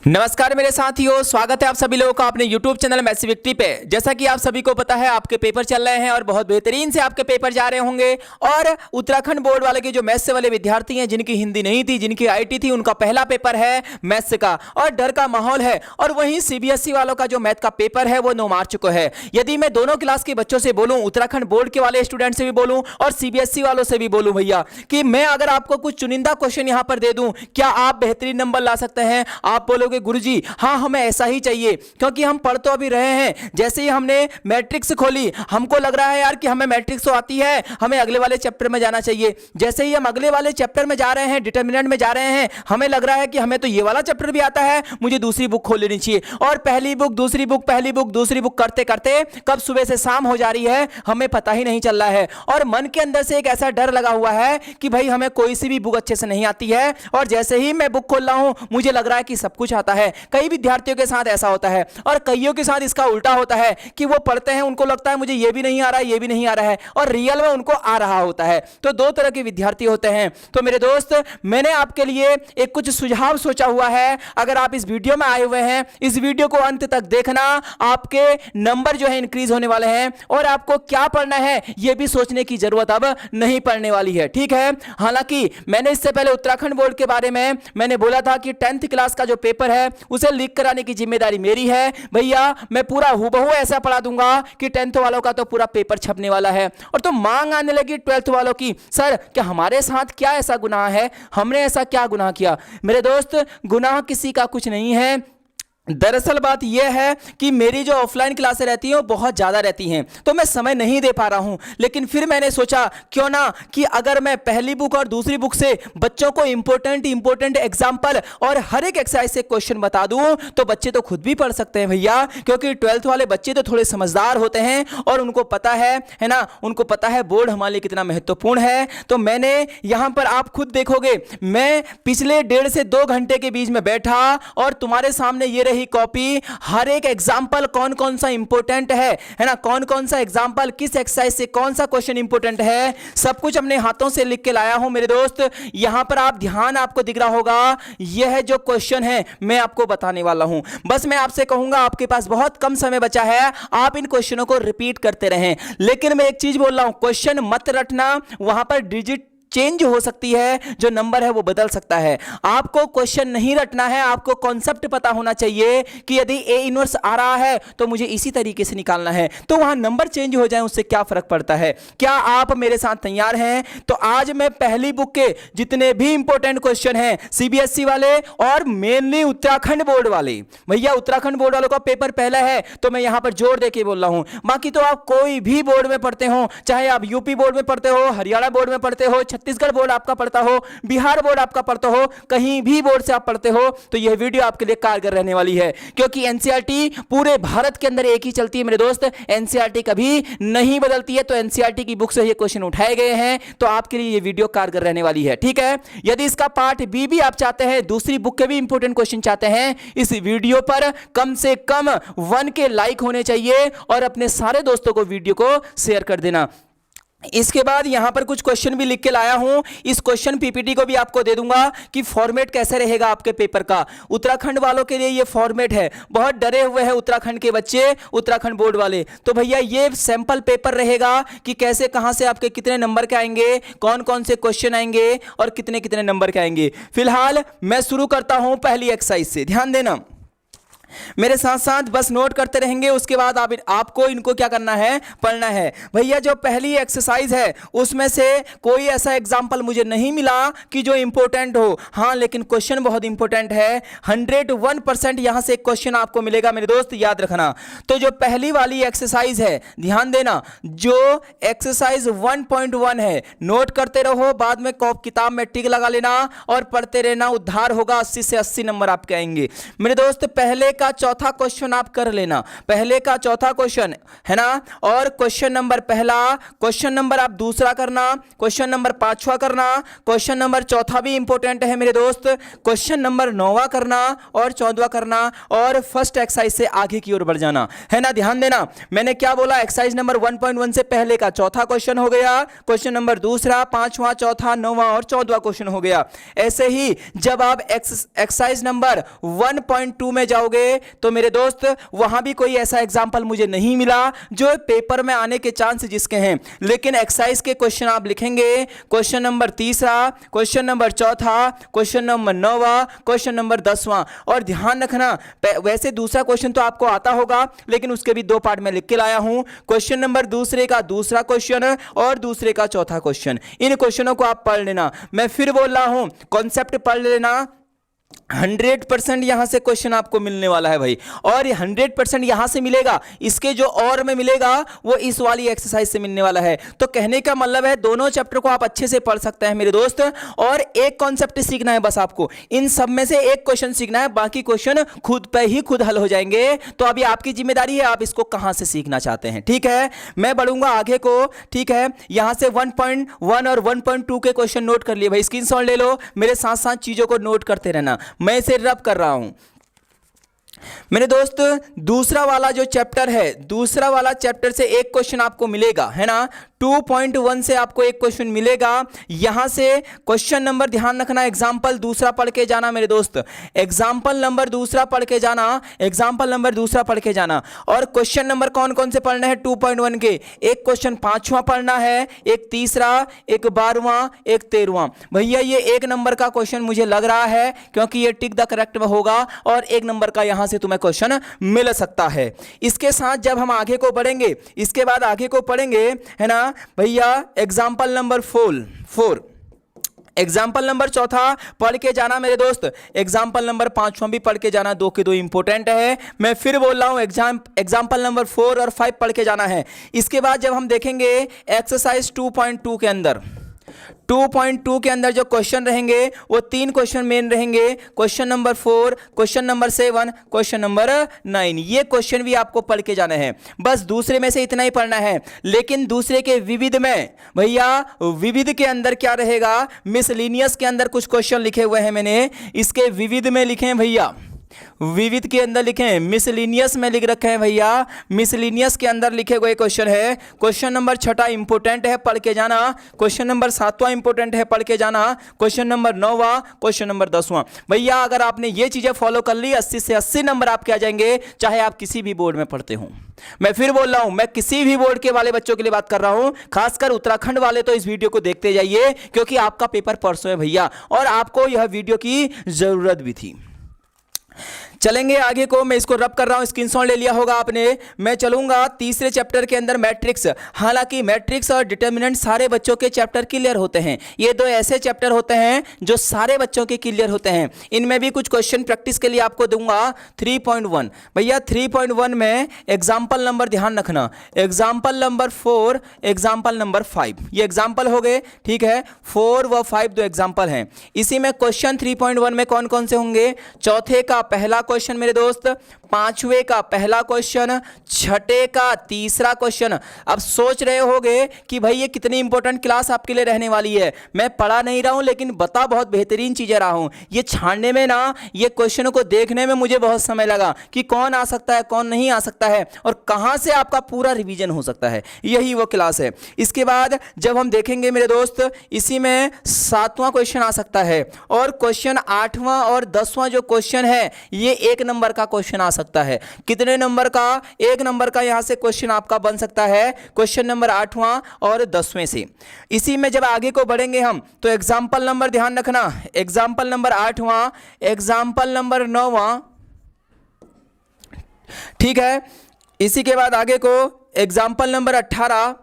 नमस्कार मेरे साथियों, स्वागत है आप सभी लोगों का अपने YouTube चैनल मैथ्स विक्ट्री पे। जैसा कि आप सभी को पता है आपके पेपर चल रहे हैं और बहुत बेहतरीन से आपके पेपर जा रहे होंगे। और उत्तराखंड बोर्ड वाले के जो मैथ्स वाले विद्यार्थी हैं, जिनकी हिंदी नहीं थी, जिनकी आईटी थी, उनका पहला पेपर है मैथ्स का और डर का माहौल है। और वहीं सीबीएसई वालों का जो मैथ का पेपर है वो 9 मार्च को है। यदि मैं दोनों क्लास के बच्चों से बोलूँ, उत्तराखंड बोर्ड के वाले स्टूडेंट से भी बोलूँ और सीबीएसई वालों से भी बोलूँ भैया कि मैं अगर आपको कुछ चुनिंदा क्वेश्चन यहाँ पर दे दूँ, क्या आप बेहतरीन नंबर ला सकते हैं? आप बोलोगे गुरुजी हाँ हमें ऐसा ही चाहिए, क्योंकि हम पढ़ तो अभी रहे हैं। जैसे ही हमने मैट्रिक्स खोली हमको लग रहा है यार कि हमें मैट्रिक्स तो आती है, हमें अगले वाले चैप्टर में जाना चाहिए। जैसे ही हम अगले वाले चैप्टर में जा रहे हैं, डिटरमिनेंट में जा रहे हैं, हमें लग रहा है कि हमें तो ये वाला चैप्टर भी आता है, मुझे दूसरी बुक खोल लेनी चाहिए। और पहली बुक दूसरी बुक, पहली बुक दूसरी बुक करते करते कब सुबह से शाम हो जा रही है हमें पता ही नहीं चल रहा है। और मन के अंदर से एक ऐसा डर लगा हुआ है कि भाई हमें कोई सी भी बुक अच्छे से नहीं आती है। और जैसे ही मैं बुक खोल रहा हूं मुझे लग रहा है कि सब कुछ आता है। कई विद्यार्थियों के साथ ऐसा होता है और कईयों के साथ इसका उल्टा होता है कि वो पढ़ते हैं, उनको लगता है मुझे ये भी नहीं आ रहा है, ये भी नहीं आ रहा है, और रियल में उनको आ रहा होता है। तो दो तरह के विद्यार्थी होते हैं। तो मेरे दोस्त, मैंने आपके लिए एक कुछ सुझाव सोचा हुआ है। अगर आप इस वीडियो में आए हुए हैं, इस वीडियो को अंत तक देखना। आपके नंबर जो है इंक्रीज होने वाले हैं और आपको क्या पढ़ना है यह भी सोचने की जरूरत अब नहीं पड़ने वाली है, ठीक है। हालांकि मैंने इससे पहले उत्तराखंड बोर्ड के बारे में मैंने बोला था कि 10th क्लास का जो पेपर है उसे लीक कराने की जिम्मेदारी मेरी है। भैया मैं पूरा हूबहू ऐसा पढ़ा दूंगा कि 10th वालों का तो पूरा पेपर छपने वाला है। और तो मांग आने लगी 12th वालों की, सर क्या हमारे साथ क्या ऐसा गुनाह है, हमने ऐसा क्या गुनाह किया? मेरे दोस्त, गुनाह किसी का कुछ नहीं है। दरअसल बात यह है कि मेरी जो ऑफलाइन क्लासें रहती हैं वो बहुत ज़्यादा रहती हैं, तो मैं समय नहीं दे पा रहा हूं। लेकिन फिर मैंने सोचा क्यों ना कि अगर मैं पहली बुक और दूसरी बुक से बच्चों को इंपॉर्टेंट एग्जाम्पल और हर एक एक्सरसाइज से क्वेश्चन बता दूं तो बच्चे तो खुद भी पढ़ सकते हैं भैया। क्योंकि 12th वाले बच्चे तो थोड़े समझदार होते हैं और उनको पता है ना, उनको पता है बोर्ड हमारे लिए कितना महत्वपूर्ण है। तो मैंने यहां पर, आप खुद देखोगे, मैं पिछले 1.5 से 2 घंटे के बीच में बैठा और तुम्हारे सामने ये ही कॉपी, हर एक एग्जाम्पल कौन कौन सा इंपॉर्टेंट है ना, कौन कौन सा एग्जाम्पल किस एक्सरसाइज से कौन सा क्वेश्चन इंपॉर्टेंट है, सब कुछ अपने हाथों से लिख के लाया हूं मेरे दोस्त। यहां पर आप ध्यान, आपको दिख रहा होगा, यह जो क्वेश्चन है मैं आपको बताने वाला हूं। बस मैं आपसे कहूंगा आपके पास बहुत कम समय बचा है, आप इन क्वेश्चनों को रिपीट करते रहें। लेकिन मैं एक चीज बोल रहा हूं, क्वेश्चन मत रटना, वहां पर डिजिट चेंज हो सकती है, जो नंबर है वो बदल सकता है। आपको क्वेश्चन नहीं रटना है, आपको कॉन्सेप्ट पता होना चाहिए कि यदि ए इनवर्स आ रहा है तो मुझे इसी तरीके से निकालना है, तो वहां नंबर चेंज हो जाए उससे क्या फर्क पड़ता है। क्या आप मेरे साथ तैयार हैं? तो आज मैं पहली बुक के जितने भी इंपॉर्टेंट क्वेश्चन हैं, सीबीएसई वाले और मेनली उत्तराखंड बोर्ड वाले, भैया उत्तराखंड बोर्ड वालों का पेपर पहला है तो मैं यहां पर जोर देके बोल रहा हूं। बाकी तो आप कोई भी बोर्ड में पढ़ते हो, चाहे आप यूपी बोर्ड में पढ़ते हो, हरियाणा बोर्ड में पढ़ते हो, छत्तीसगढ़ बोर्ड आपका पढ़ता हो, बिहार बोर्ड आपका पढ़ता हो, कहीं भी बोर्ड से आप पढ़ते हो, तो यह वीडियो आपके लिए कारगर रहने वाली है। क्योंकि एनसीईआरटी पूरे भारत के अंदर एक ही चलती है मेरे दोस्त, एनसीईआरटी कभी नहीं बदलती है। तो एनसीईआरटी की बुक से ये क्वेश्चन उठाए गए हैं, तो आपके लिए ये वीडियो कारगर रहने वाली है, ठीक है। यदि इसका पार्ट बी भी आप चाहते हैं, दूसरी बुक के भी इंपॉर्टेंट क्वेश्चन चाहते हैं, इस वीडियो पर कम से कम 1 के लाइक होने चाहिए और अपने सारे दोस्तों को वीडियो को शेयर कर देना। इसके बाद यहां पर कुछ क्वेश्चन भी लिख के लाया हूं, इस क्वेश्चन पीपीटी को भी आपको दे दूंगा कि फॉर्मेट कैसे रहेगा आपके पेपर का। उत्तराखंड वालों के लिए ये फॉर्मेट है, बहुत डरे हुए हैं उत्तराखंड के बच्चे, उत्तराखंड बोर्ड वाले। तो भैया ये सैंपल पेपर रहेगा कि कैसे, कहां से आपके कितने नंबर के आएंगे, कौन कौन से क्वेश्चन आएंगे और कितने कितने नंबर के आएंगे। फिलहाल मैं शुरू करता हूं पहली एक्सरसाइज से, ध्यान देना मेरे साथ साथ, बस नोट करते रहेंगे। उसके बाद आपको इनको क्या करना है, पढ़ना है। भैया जो पहली एक्सरसाइज है उसमें से कोई ऐसा एग्जाम्पल मुझे नहीं मिला कि जो इंपॉर्टेंट हो, हाँ लेकिन क्वेश्चन बहुत इंपॉर्टेंट है। 101% यहां से एक क्वेश्चन आपको मिलेगा मेरे दोस्त, याद रखना। तो जो पहली वाली एक्सरसाइज है, ध्यान देना, जो एक्सरसाइज 1.1 है, नोट करते रहो, बाद में किताब में टिक लगा लेना और पढ़ते रहना। उद्धार होगा, 80 से 80 नंबर आपके आएंगे मेरे दोस्त। पहले का का चौथा क्वेश्चन आप कर लेना, पहले का चौथा क्वेश्चन है ना, और क्वेश्चन नंबर पहला, क्वेश्चन नंबर आप दूसरा करना, क्वेश्चन नंबर पांचवा करना, क्वेश्चन नंबर चौथा भी इंपॉर्टेंट है मेरे दोस्त, क्वेश्चन नंबर 9वां करना और 14वां करना, और फर्स्ट एक्सरसाइज से आगे की ओर बढ़ जाना है ना। ध्यान देना, मैंने क्या बोला, एक्सरसाइज नंबर 1.1 से पहले का चौथा क्वेश्चन हो गया, क्वेश्चन नंबर दूसरा, पांचवा, चौथा, 9वां और 14वां क्वेश्चन हो गया। ऐसे ही जब आप एक्सरसाइज नंबर 1.2 में जाओगे तो मेरे दोस्त वहां भी कोई ऐसा एग्जांपल मुझे नहीं मिला जो पेपर में आने के चांस जिसके हैं, लेकिन एक्सरसाइज के क्वेश्चन आप लिखेंगे, क्वेश्चन नंबर तीसरा, क्वेश्चन नंबर चौथा, क्वेश्चन नंबर 9वां, क्वेश्चन नंबर 10वां। और ध्यान रखना, वैसे दूसरा क्वेश्चन तो आपको आता होगा, लेकिन उसके भी 2 पार्ट में लिख के लाया हूं, क्वेश्चन नंबर दूसरे का दूसरा क्वेश्चन और दूसरे का चौथा क्वेश्चन। इन क्वेश्चनों को आप पढ़ लेना। मैं फिर बोल रहा हूं, कॉन्सेप्ट पढ़ लेना। 100% यहां से क्वेश्चन आपको मिलने वाला है भाई, और 100% यहां से मिलेगा, इसके जो और में मिलेगा वो इस वाली एक्सरसाइज से मिलने वाला है। तो कहने का मतलब है दोनों चैप्टर को आप अच्छे से पढ़ सकते हैं मेरे दोस्त, और एक कॉन्सेप्ट सीखना है बस आपको, इन सब में से एक क्वेश्चन सीखना है, बाकी क्वेश्चन खुद पे ही खुद हल हो जाएंगे। तो अभी आपकी जिम्मेदारी है, आप इसको कहां से सीखना चाहते हैं, ठीक है। मैं बढ़ूंगा आगे को, ठीक है। यहां से 1.1 और 1.2 के क्वेश्चन नोट कर लिए भाई, स्क्रीनशॉट ले लो, मेरे साथ साथ चीजों को नोट करते रहना, मैं इसे रब कर रहा हूं। मेरे दोस्त दूसरा वाला जो चैप्टर है, दूसरा वाला चैप्टर से एक क्वेश्चन आपको मिलेगा, है ना। 2.1 से आपको एक क्वेश्चन मिलेगा। यहां से क्वेश्चन नंबर, ध्यान रखना, एग्जाम्पल दूसरा पढ़ के जाना मेरे दोस्त, एग्जाम्पल नंबर दूसरा पढ़ के जाना, एग्जाम्पल नंबर दूसरा पढ़ के जाना। और क्वेश्चन नंबर कौन कौन से पढ़ने हैं 2.1 के, एक क्वेश्चन 5वां पढ़ना है, एक तीसरा, एक 12वां, एक 13वां। भैया ये 1 नंबर का क्वेश्चन मुझे लग रहा है, क्योंकि ये टिक द करेक्ट में होगा, और 1 नंबर का यहां से तुम्हें क्वेश्चन मिल सकता है। इसके साथ जब हम आगे को बढ़ेंगे, इसके बाद आगे को पढ़ेंगे, है ना भैया, एग्जाम्पल नंबर 4, एग्जाम्पल नंबर चौथा पढ़ के जाना मेरे दोस्त, एग्जाम्पल नंबर 5वां भी पढ़ के जाना, 2 के 2 इंपॉर्टेंट है। मैं फिर बोल रहा हूं, एग्जाम्पल नंबर 4 और 5 पढ़ के जाना है। इसके बाद जब हम देखेंगे एक्सरसाइज 2.2 के अंदर, 2.2 के अंदर जो क्वेश्चन रहेंगे वो 3 क्वेश्चन मेन रहेंगे, question number 4, question number 7, question number 9। ये क्वेश्चन भी आपको पढ़ के जाना है, बस दूसरे में से इतना ही पढ़ना है। लेकिन दूसरे के विविध में भैया, विविध के अंदर क्या रहेगा, मिसलिनियस के अंदर कुछ क्वेश्चन लिखे हुए हैं मैंने, इसके विविध में लिखे हैं भैया, विविध के अंदर लिखे हैं, मिसलिनियस में लिख रखे हैं भैया, मिसलिनियस के अंदर लिखे हुए क्वेश्चन है। क्वेश्चन नंबर 6 इंपोर्टेंट है, पढ़ के जाना, क्वेश्चन नंबर 7वां इंपोर्टेंट है, पढ़ के जाना, क्वेश्चन नंबर 9वां, क्वेश्चन नंबर 10वां। भैया अगर आपने ये चीजें फॉलो कर ली, 80 से 80 नंबर आपके आ जाएंगे, चाहे आप किसी भी बोर्ड में पढ़ते हो। मैं फिर बोल रहा हूं, मैं किसी भी बोर्ड के वाले बच्चों के लिए बात कर रहा हूं, खासकर उत्तराखंड वाले तो इस वीडियो को देखते जाइए, क्योंकि आपका पेपर परसों है भैया, और आपको यह वीडियो की जरूरत भी थी। चलेंगे आगे को, मैं इसको रब कर रहा हूं, स्क्रीनशॉट ले लिया होगा आपने। मैं चलूंगा तीसरे चैप्टर के अंदर, मैट्रिक्स। हालांकि मैट्रिक्स और डिटर्मिनेंट सारे बच्चों के चैप्टर क्लियर होते हैं, ये 2 ऐसे चैप्टर होते हैं जो सारे बच्चों के क्लियर होते हैं। इनमें भी कुछ क्वेश्चन प्रैक्टिस के लिए आपको दूंगा। 3.1 भैया, 3.1 में एग्जाम्पल नंबर ध्यान रखना, एग्जाम्पल नंबर 4, एग्जाम्पल नंबर 5, ये एग्जाम्पल हो गए, ठीक है। 4 व 5 2 एग्जाम्पल हैं। इसी में क्वेश्चन 3.1 में कौन कौन से होंगे, चौथे का पहला क्वेश्चन मेरे दोस्त, 5वें का पहला क्वेश्चन, 6ठे का तीसरा क्वेश्चन। अब सोच रहे होगे कि भाई ये कितनी इंपॉर्टेंट क्लास आपके लिए रहने वाली है। मैं पढ़ा नहीं रहा हूं, लेकिन बता बहुत बेहतरीन चीजें रहा हूं। ये छानने में ना, ये क्वेश्चनों को देखने में मुझे बहुत समय लगा कि कौन आ सकता है, कौन नहीं आ सकता है, और कहां से आपका पूरा रिवीजन हो सकता है। यही वो क्लास है। इसके बाद जब हम देखेंगे मेरे दोस्त, इसी में 7वां क्वेश्चन आ सकता है, और क्वेश्चन 8वां और 10वां जो क्वेश्चन है, ये 1 नंबर का क्वेश्चन आ सकता है। कितने नंबर का, 1 नंबर का यहां से क्वेश्चन आपका बन सकता है, क्वेश्चन नंबर 8वां और 10वें से। इसी में जब आगे को बढ़ेंगे हम, तो एग्जाम्पल नंबर ध्यान रखना, एग्जाम्पल नंबर 8वां, एग्जाम्पल नंबर 9वां, ठीक है। इसी के बाद आगे को एग्जाम्पल नंबर 18,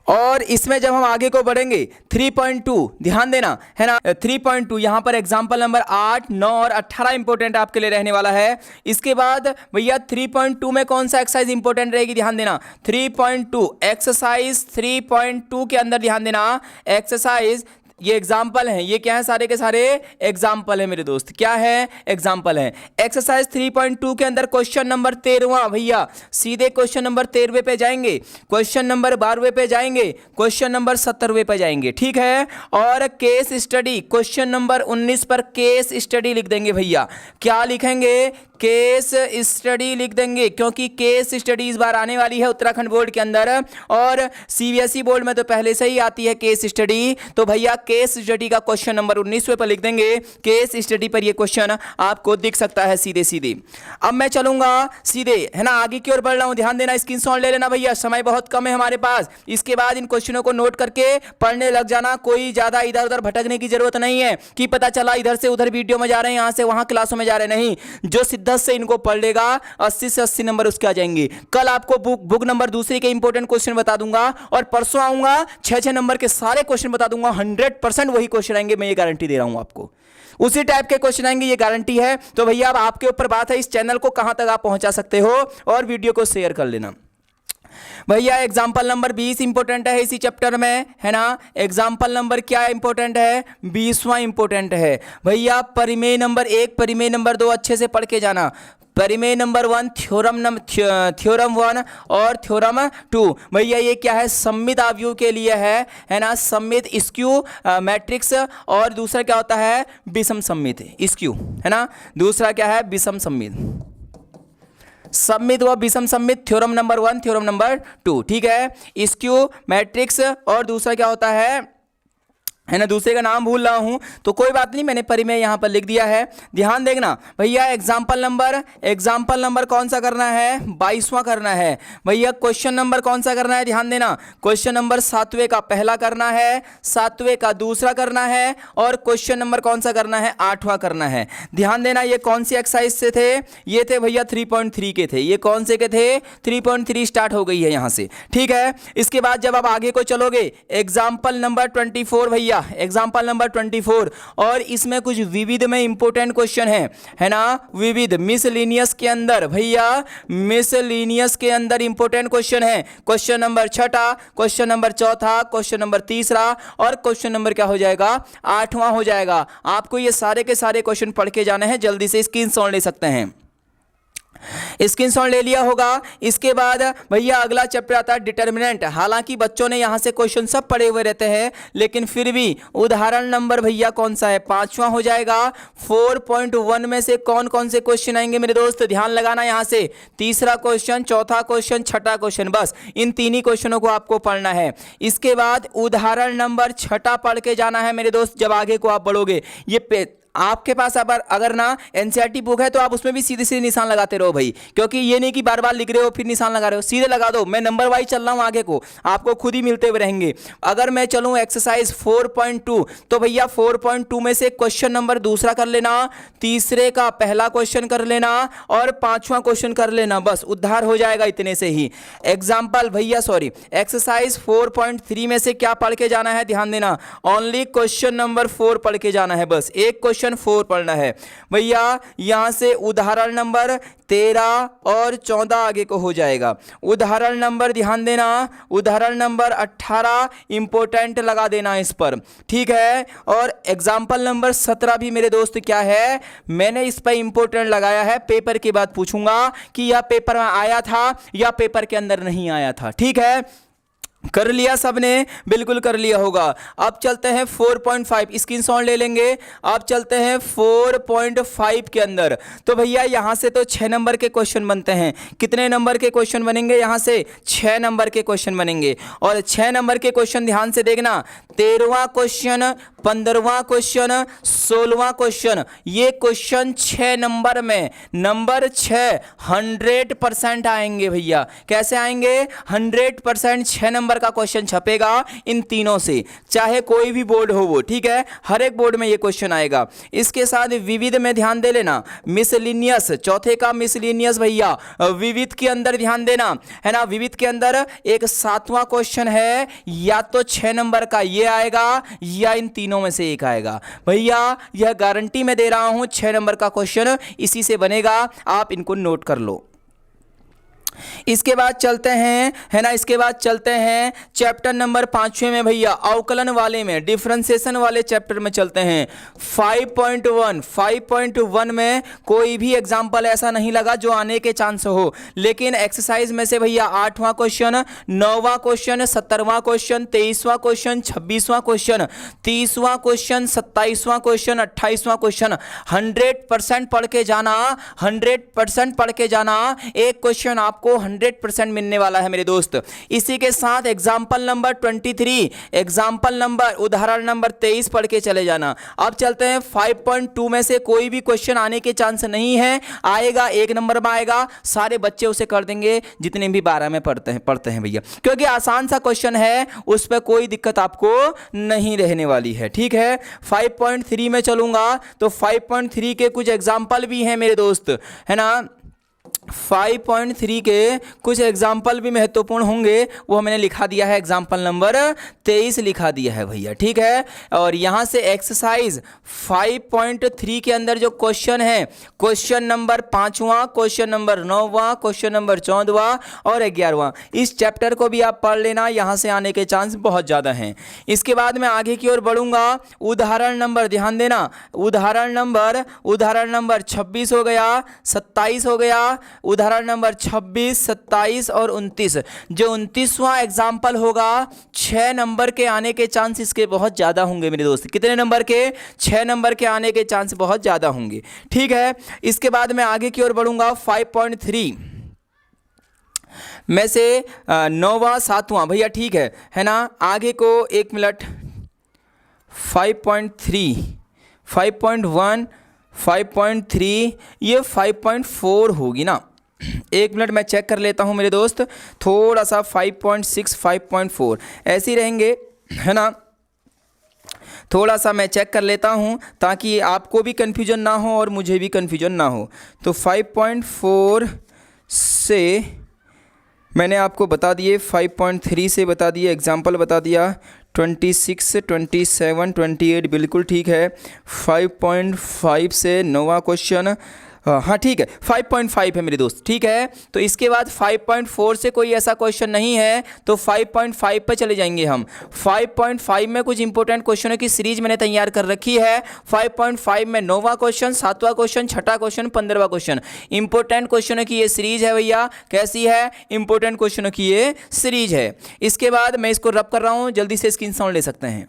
और इसमें जब हम आगे को बढ़ेंगे 3.2 ध्यान देना, है ना। 3.2 यहां पर एग्जाम्पल नंबर 8, 9 और 18 इंपोर्टेंट आपके लिए रहने वाला है। इसके बाद भैया 3.2 में कौन सा एक्सरसाइज इंपोर्टेंट रहेगी, ध्यान देना। 3.2 एक्सरसाइज 3.2 के अंदर ध्यान देना, एक्सरसाइज ये एग्जाम्पल हैं, ये क्या है, सारे के सारे एग्जाम्पल है मेरे दोस्त। क्या है, एग्जाम्पल है। एक्सरसाइज 3.2 के अंदर क्वेश्चन नंबर 13वां भैया, सीधे क्वेश्चन नंबर 13वें पे जाएंगे, क्वेश्चन नंबर 12वें पे जाएंगे, क्वेश्चन नंबर 17वें पे जाएंगे, ठीक है। और केस स्टडी क्वेश्चन नंबर 19 पर केस स्टडी लिख देंगे भैया। क्या लिखेंगे, केस स्टडी लिख देंगे, क्योंकि केस स्टडी इस बार आने वाली है उत्तराखंड बोर्ड के अंदर, और सीबीएसई बोर्ड में तो पहले से ही आती है केस स्टडी। तो भैया केस स्टडी का क्वेश्चन नंबर 19वें पर लिख देंगे। केस स्टडी पर ये क्वेश्चन आपको दिख सकता है सीधे सीधे। अब मैं चलूंगा सीधे, है ना, आगे की ओर बढ़ रहा हूं, ध्यान देना, स्क्रीनशॉट ले लेना भैया, समय बहुत कम है हमारे पास। इसके बाद इन क्वेश्चनों को नोट करके पढ़ने लग जाना, कोई ज्यादा इधर उधर भटकने की जरूरत नहीं है कि पता चला इधर से उधर वीडियो में जा रहे हैं, यहां से वहां क्लासों में जा रहे, नहीं। जो शिद्दत से इनको पढ़ लेगा 80 से 80 नंबर उसके आ जाएंगे। कल आपको बुक नंबर दूसरे के इंपॉर्टेंट क्वेश्चन बता दूंगा, और परसों आऊंगा 6-6 नंबर के सारे क्वेश्चन बता दूंगा। 100% वही क्वेश्चन आएंगे, मैं ये गारंटी दे रहा हूं आपको, उसी टाइप के क्वेश्चन आएंगे, ये गारंटी है। तो भैया अब आपके ऊपर बात है इस चैनल को कहां तक आप पहुंचा सकते हो, और वीडियो को शेयर कर लेना भैया। एग्जाम्पल नंबर 20 इंपोर्टेंट है इसी चैप्टर में, है ना। एग्जाम्पल नंबर क्या इंपोर्टेंट है, 20वां इंपोर्टेंट है भैया। परिमेय नंबर 1, परिमेय नंबर 2 अच्छे से पढ़ के जाना। परिमेय नंबर 1, थ्योरम 1 और थ्योरम 2 भैया ये क्या है, सममित आव्यूह के लिए है ना, सममित स्क्यू मैट्रिक्स। और दूसरा क्या होता है, विषम सममित स्क्यू, है ना। दूसरा क्या है, विषम सममित, सममित व विषम सममित, थ्योरम नंबर 1, थ्योरम नंबर 2, ठीक है। स्क्यू मैट्रिक्स, और दूसरा क्या होता है ना, दूसरे का नाम भूल रहा हूं, तो कोई बात नहीं, मैंने परिमेय यहां पर लिख दिया है। ध्यान देखना भैया, एग्जाम्पल नंबर कौन सा करना है, 22वां करना है भैया। क्वेश्चन नंबर कौन सा करना है, ध्यान देना, क्वेश्चन नंबर 7वें का पहला करना है, 7वें का दूसरा करना है, और क्वेश्चन नंबर कौन सा करना है, 8वां करना है। ध्यान देना, ये कौन सी एक्सरसाइज से थे, ये थे भैया 3.3 के थे। ये कौन से के थे, 3.3 स्टार्ट हो गई है यहां से, ठीक है। इसके बाद जब आप आगे को चलोगे, एग्जाम्पल नंबर 24 भैया, एग्जाम्पल नंबर 24, और इसमें कुछ विविध में इंपोर्टेंट क्वेश्चन है ना। विविध मिसलिनियस के अंदर भैया, मिसलिनियस के अंदर इंपोर्टेंट क्वेश्चन है। Question number 6, question number 4, question number 3, और क्वेश्चन नंबर क्या हो जाएगा, 8वां हो जाएगा। आपको ये सारे के सारे क्वेश्चन पढ़ के जाने हैं, जल्दी से स्क्रीनशॉट ले सकते हैं, स्क्रीनशॉट ले लिया होगा। इसके बाद भैया अगला चैप्टर आता है डिटर्मिनेंट। हालांकि बच्चों ने यहां से क्वेश्चन सब पढ़े हुए रहते हैं, लेकिन फिर भी उदाहरण नंबर भैया कौन सा है, 5वां हो जाएगा। 4.1 में से कौन कौन से क्वेश्चन आएंगे मेरे दोस्त, ध्यान लगाना यहां से। तीसरा क्वेश्चन, चौथा क्वेश्चन, छठा क्वेश्चन, बस इन तीन ही क्वेश्चनों को आपको पढ़ना है। इसके बाद उदाहरण नंबर 6 पढ़ के जाना है मेरे दोस्त। जब आगे को आप बढ़ोगे, ये आपके पास अगर ना एनसीईआरटी बुक है तो आप उसमें भी सीधे सीधे निशान लगाते रहो भाई, क्योंकि ये नहीं कि बार बार लिख रहे हो फिर निशान लगा रहे हो, सीधे लगा दो। मैं नंबर वाइज चल रहा हूं, आगे को आपको खुद ही मिलते हुए रहेंगे। अगर मैं चलूं एक्सरसाइज 4.2, तो भैया 4.2 में से क्वेश्चन नंबर दूसरा कर लेना, तीसरे का पहला क्वेश्चन कर लेना, और 5वां क्वेश्चन कर लेना, बस उद्धार हो जाएगा इतने से ही। एक्सरसाइज 4.3 में से क्या पढ़ के जाना है, ध्यान देना, ओनली क्वेश्चन नंबर 4 पढ़ के जाना है, बस एक क्वेश्चन 4 पढ़ना है भैया। यहां से उदाहरण नंबर 13 और 14 आगे को हो जाएगा। उदाहरण नंबर, ध्यान देना, उदाहरण नंबर 18 इंपोर्टेंट लगा देना इस पर, ठीक है। और एग्जाम्पल नंबर 17 भी मेरे दोस्त क्या है, मैंने इस पर इंपोर्टेंट लगाया है। पेपर के बाद पूछूंगा कि यह पेपर में आया था या पेपर के अंदर नहीं आया था, ठीक है। कर लिया सबने, बिल्कुल कर लिया होगा। अब चलते हैं 4.5, स्क्रीनशॉट ले लेंगे। अब चलते हैं 4.5 के अंदर। तो भैया यहां से तो 6 नंबर के क्वेश्चन बनते हैं। कितने नंबर के क्वेश्चन बनेंगे यहां से, 6 नंबर के क्वेश्चन बनेंगे। और 6 नंबर के क्वेश्चन ध्यान से देखना, 13वां क्वेश्चन, 15वां क्वेश्चन, 16वां क्वेश्चन, ये क्वेश्चन 6 नंबर में, नंबर 6 100% आएंगे भैया। कैसे आएंगे, 100% 6 नंबर का क्वेश्चन छपेगा इन तीनों से, चाहे कोई भी बोर्ड हो वो, ठीक है। हर एक बोर्ड में ये क्वेश्चन आएगा। इसके साथ विविध में ध्यान दे लेना, मिसलिनियस, चौथे का मिसलिनियस भैया, विविध के अंदर ध्यान देना, है ना। विविध के अंदर एक 7वां क्वेश्चन है, या तो 6 नंबर का ये आएगा या इन तीनों में से एक आएगा भैया। यह गारंटी मैं दे रहा हूं, 6 नंबर का क्वेश्चन इसी से बनेगा, आप इनको नोट कर लो। इसके बाद चलते हैं, है ना, इसके बाद चलते हैं चैप्टर नंबर 5वें में भैया, अवकलन वाले में, डिफरेंशिएशन वाले चैप्टर में चलते हैं। 5.1 में कोई भी एग्जाम्पल ऐसा नहीं लगा जो आने के चांस हो, लेकिन एक्सरसाइज में से भैया 8वां क्वेश्चन, 9वां क्वेश्चन, 17वां क्वेश्चन, 23वां क्वेश्चन, 26वां क्वेश्चन, 30वां क्वेश्चन, 27वां क्वेश्चन, 28वां क्वेश्चन 100% पढ़ के जाना, 100% पढ़ के जाना। एक क्वेश्चन आपको 100% मिलने वाला है मेरे दोस्त। इसी के साथ एग्जाम्पल नंबर 23, एग्जाम्पल नंबर, उदाहरण नंबर 23 पढ़ के चले जाना। अब चलते हैं 5.2 में से कोई भी क्वेश्चन आने के चांस नहीं है, आएगा 1 नंबर में आएगा, सारे बच्चे उसे कर देंगे जितने भी 12 में पढ़ते हैं भैया, क्योंकि आसान सा क्वेश्चन है, उस पर कोई दिक्कत आपको नहीं रहने वाली है। ठीक है, 5.3 में चलूंगा तो 5.3 के कुछ एग्जाम्पल भी हैं मेरे दोस्त, है ना। 5.3 के कुछ एग्जाम्पल भी महत्वपूर्ण होंगे, वो मैंने लिखा दिया है, एग्जाम्पल नंबर 23 लिखा दिया है भैया। ठीक है, और यहाँ से एक्सरसाइज 5.3 के अंदर जो क्वेश्चन है, क्वेश्चन नंबर 5वां, क्वेश्चन नंबर 9वां, क्वेश्चन नंबर 14वां और 11वां, इस चैप्टर को भी आप पढ़ लेना, यहाँ से आने के चांस बहुत ज़्यादा हैं। इसके बाद मैं आगे की ओर बढ़ूंगा। उदाहरण नंबर, ध्यान देना, उदाहरण नंबर 26 हो गया, 27 हो गया, उदाहरण नंबर 26, 27 और 29। जो 29वां एग्जाम्पल होगा, 6 नंबर के आने के चांस इसके बहुत ज़्यादा होंगे मेरे दोस्त। कितने नंबर के? 6 नंबर के आने के चांस बहुत ज़्यादा होंगे। ठीक है, इसके बाद मैं आगे की ओर बढ़ूंगा। 5.3 में से 9वां 7वां भैया, ठीक है ना। आगे को 1 मिनट, 5.3, 5.1, 5.3, ये 5.4 होगी ना। 1 मिनट मैं चेक कर लेता हूँ मेरे दोस्त, थोड़ा सा 5.6, 5.4 ऐसे ही रहेंगे, है ना। थोड़ा सा मैं चेक कर लेता हूँ ताकि आपको भी कन्फ्यूजन ना हो और मुझे भी कन्फ्यूजन ना हो। तो 5.4 से मैंने आपको बता दिए, 5.3 से बता दिए, एग्जाम्पल बता दिया, 26, 27, 28 बिल्कुल ठीक है। 5.5 से 9वां क्वेश्चन, हाँ ठीक है, 5.5 है मेरे दोस्त। ठीक है, तो इसके बाद 5.4 से कोई ऐसा क्वेश्चन नहीं है, तो 5.5 पे चले जाएंगे हम। 5.5 में कुछ इंपॉर्टेंट क्वेश्चनों की सीरीज मैंने तैयार कर रखी है। 5.5 में 9वां क्वेश्चन, 7वां क्वेश्चन, 6ठा क्वेश्चन, 15वां क्वेश्चन, इंपॉर्टेंट क्वेश्चनों की ये सीरीज है भैया। कैसी है? इंपॉर्टेंट क्वेश्चनों की ये सीरीज है। इसके बाद मैं इसको रब कर रहा हूँ, जल्दी से स्क्रीनशॉट ले सकते हैं।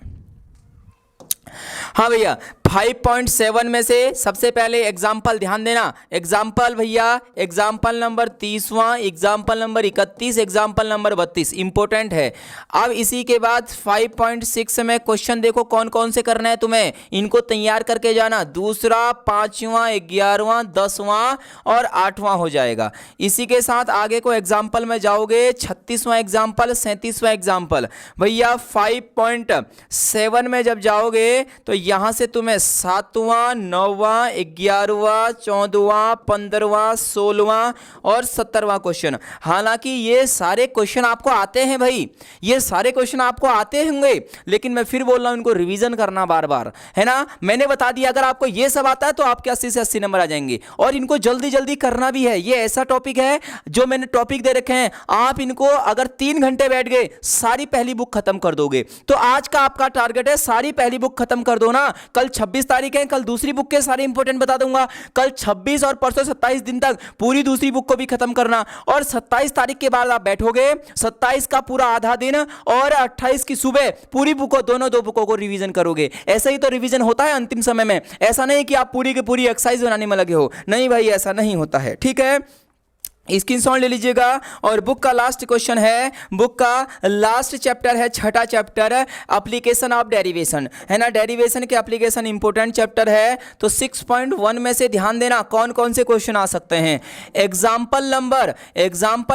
हाँ भैया, 5.7 में से सबसे पहले एग्जाम्पल, ध्यान देना, एग्जाम्पल भैया, एग्जाम्पल नंबर 30वां, example number 31, example number 32, important है। अब इसी के बाद 5.6 में क्वेश्चन देखो कौन कौन से करना है तुम्हें, इनको तैयार करके जाना। दूसरा, 5वां, 11वां, 10वां और 8वां हो जाएगा। इसी के साथ आगे को एग्जाम्पल में जाओगे, 36वां एग्जाम्पल, 37वां एग्जाम्पल। भैया 5.7 में जब जाओगे तो यहां से तुम्हें 7वां, 9वां, 11वां, 14वां, 15वां, 16वां और 17वां क्वेश्चन। हालांकि ये सारे क्वेश्चन आपको आते हैं भाई, ये सारे क्वेश्चन आपको आते होंगे, लेकिन मैं फिर बोल रहा हूं इनको रिवीजन करना बार बार, है ना। मैंने बता दिया अगर आपको ये सब आता है तो आपके 80 से 80 नंबर आ जाएंगे, और इनको जल्दी जल्दी करना भी है। ये ऐसा टॉपिक है जो मैंने टॉपिक दे रखे हैं, आप इनको अगर 3 घंटे बैठ गए सारी पहली बुक खत्म कर दोगे। तो आज का आपका टारगेट है सारी पहली बुक खत्म कर दो ना। कल 26 तारीख है, कल दूसरी बुक के सारे इंपॉर्टेंट बता दूंगा। कल 26 और परसों 27 दिन तक पूरी दूसरी बुक को भी खत्म करना, और 27 तारीख के बाद आप बैठोगे, 27 का पूरा आधा दिन और 28 की सुबह पूरी बुकों, दोनों 2 बुकों को रिवीजन करोगे। ऐसा ही तो रिवीजन होता है अंतिम समय में। ऐसा नहीं कि आप पूरी की पूरी एक्सरसाइज बनाने में लगे हो, नहीं भाई, ऐसा नहीं होता है। ठीक है, स्क्रीनशॉट ले लीजिएगा। और बुक का लास्ट क्वेश्चन है, बुक का लास्ट चैप्टर है, 6ठा चैप्टर, एप्लीकेशन ऑफ डेरिवेशन, है ना। डेरिवेशन के एप्लीकेशन इंपॉर्टेंट चैप्टर है। तो 6.1 में से ध्यान देना कौन कौन से क्वेश्चन आ सकते हैं। एग्जाम्पल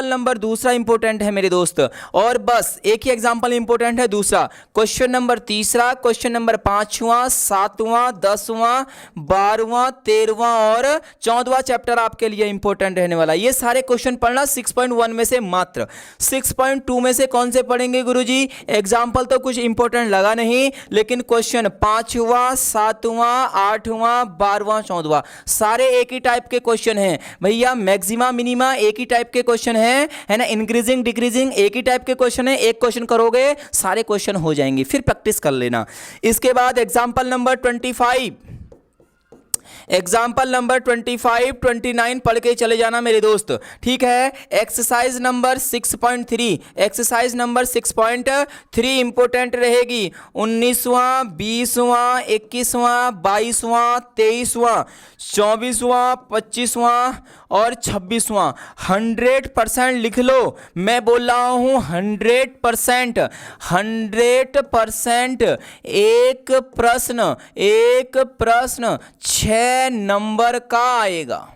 नंबर दूसरा इंपॉर्टेंट है मेरे दोस्त, और बस एक ही एग्जाम्पल इंपॉर्टेंट है, दूसरा क्वेश्चन नंबर तीसरा, क्वेश्चन नंबर 5वां, 7वां, 10वां, 12वां, 13वां और 14वां चैप्टर आपके लिए इंपॉर्टेंट रहने वाला। ये सारे क्वेश्चन पढ़ना 6.1 में से मात्र। 6.2 में से कौन से पढ़ेंगे गुरुजी? एग्जाम्पल तो कुछ इंपॉर्टेंट लगा नहीं, लेकिन क्वेश्चन 5वां, 7वां, 8वां, 12वां, 14वां सारे एक ही टाइप के क्वेश्चन हैं भैया। मैक्सिमा मिनिमा एक ही टाइप के क्वेश्चन है ना। इंक्रीजिंग डिक्रीजिंग एक ही टाइप के क्वेश्चन है। एक क्वेश्चन करोगे सारे क्वेश्चन हो जाएंगे, फिर प्रैक्टिस कर लेना। इसके बाद एग्जाम्पल नंबर 25, एग्जाम्पल नंबर 25, 29 पढ़ के चले जाना मेरे दोस्त, ठीक है। Exercise number 6.3, exercise number 6.3 important रहेगी। 19वां, 20वां, 21वां, 22वां, 23वां, 24वां, 25वां और 26वां 100% लिख लो। मैं बोल रहा हूं 100%, 100%। एक प्रश्न 6 नंबर का आएगा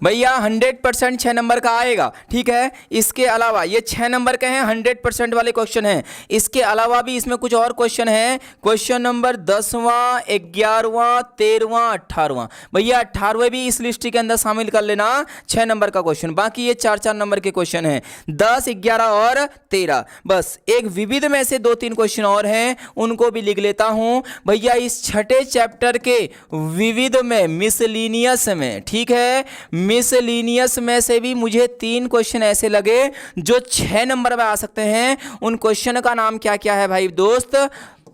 भैया, 100% 6 नंबर का आएगा, ठीक है। इसके अलावा ये 6 नंबर के हैं, 100% वाले क्वेश्चन हैं। इसके अलावा भी इसमें कुछ और क्वेश्चन हैं। क्वेश्चन नंबर 10वां, 11वां, 13वां, 18वां भैया 18वें भी इस लिस्ट के अंदर शामिल कर लेना। 6 नंबर का क्वेश्चन, बाकी ये 4-4 नंबर के क्वेश्चन हैं, 10, 11 और 13। बस एक विविध में से 2-3 क्वेश्चन और हैं, उनको भी लिख लेता हूं भैया। इस छठे चैप्टर के विविध में, मिसलिनियस में, ठीक है, मिसलिनियस में से भी मुझे 3 क्वेश्चन ऐसे लगे जो 6 नंबर में आ सकते हैं। उन क्वेश्चन का नाम क्या क्या है भाई दोस्त?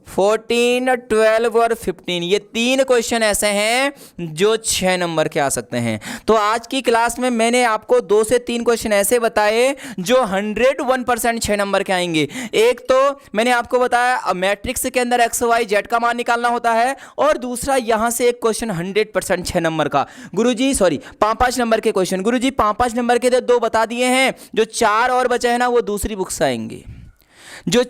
14, 12 और 15, ये 3 क्वेश्चन ऐसे हैं जो 6 नंबर के आ सकते हैं। तो आज की क्लास में मैंने आपको 2 से 3 क्वेश्चन ऐसे बताए जो 101% 6 नंबर के आएंगे। एक तो मैंने आपको बताया मैट्रिक्स के अंदर एक्स वाई जेड का मान निकालना होता है, और दूसरा यहां से एक क्वेश्चन 100% 6 नंबर का। गुरुजी सॉरी 5-5 नंबर के क्वेश्चन, गुरुजी 5-5 नंबर के तो 2 बता दिए हैं, जो 4 और बचे हैं ना वो दूसरी बुक से आएंगे। जो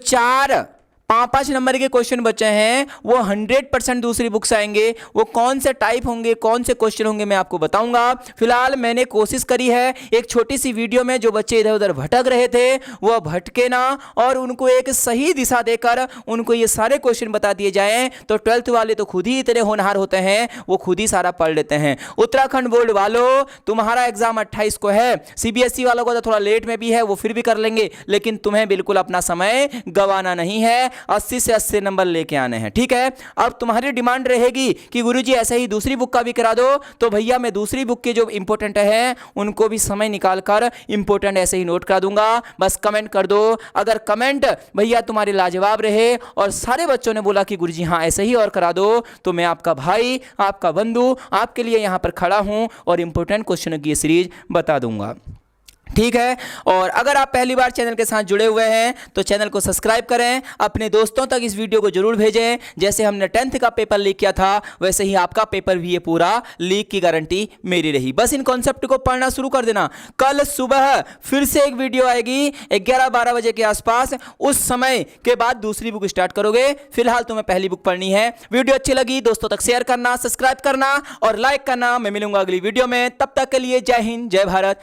5-5 नंबर के क्वेश्चन बचे हैं वो 100% दूसरी बुक से आएंगे। वो कौन से टाइप होंगे, कौन से क्वेश्चन होंगे, मैं आपको बताऊंगा। फिलहाल मैंने कोशिश करी है एक छोटी सी वीडियो में, जो बच्चे इधर उधर भटक रहे थे वो भटके ना, और उनको एक सही दिशा देकर उनको ये सारे क्वेश्चन बता दिए जाएं। तो 12th वाले तो खुद ही इतने होनहार होते हैं, वो खुद ही सारा पढ़ लेते हैं। उत्तराखंड बोर्ड वालों, तुम्हारा एग्जाम 28 को है। सीबीएसई वालों को तो थोड़ा लेट में भी है, वो फिर भी कर लेंगे, लेकिन तुम्हें बिल्कुल अपना समय गंवाना नहीं है। 80 से 80 नंबर लेके आने हैं, ठीक है। अब तुम्हारी डिमांड रहेगी कि गुरुजी ऐसे ही दूसरी बुक का भी करा दो, तो भैया मैं दूसरी बुक के जो इंपॉर्टेंट है उनको भी समय निकाल कर इंपॉर्टेंट ऐसे ही नोट करा दूंगा। बस कमेंट कर दो। अगर कमेंट भैया तुम्हारे लाजवाब रहे और सारे बच्चों ने बोला कि गुरुजी हाँ ऐसे ही और करा दो, तो मैं आपका भाई, आपका बंधु, आपके लिए यहां पर खड़ा हूं और इंपॉर्टेंट क्वेश्चनों की सीरीज बता दूंगा, ठीक है। और अगर आप पहली बार चैनल के साथ जुड़े हुए हैं तो चैनल को सब्सक्राइब करें, अपने दोस्तों तक इस वीडियो को जरूर भेजें। जैसे हमने 10th का पेपर लीक किया था, वैसे ही आपका पेपर भी ये पूरा लीक की गारंटी मेरी रही। बस इन कॉन्सेप्ट को पढ़ना शुरू कर देना। कल सुबह फिर से एक वीडियो आएगी 11-12 बजे के आसपास, उस समय के बाद दूसरी बुक स्टार्ट करोगे। फिलहाल तुम्हें पहली बुक पढ़नी है। वीडियो अच्छी लगी दोस्तों तक शेयर करना, सब्सक्राइब करना और लाइक करना। मैं मिलूंगा अगली वीडियो में, तब तक के लिए जय हिंद, जय भारत।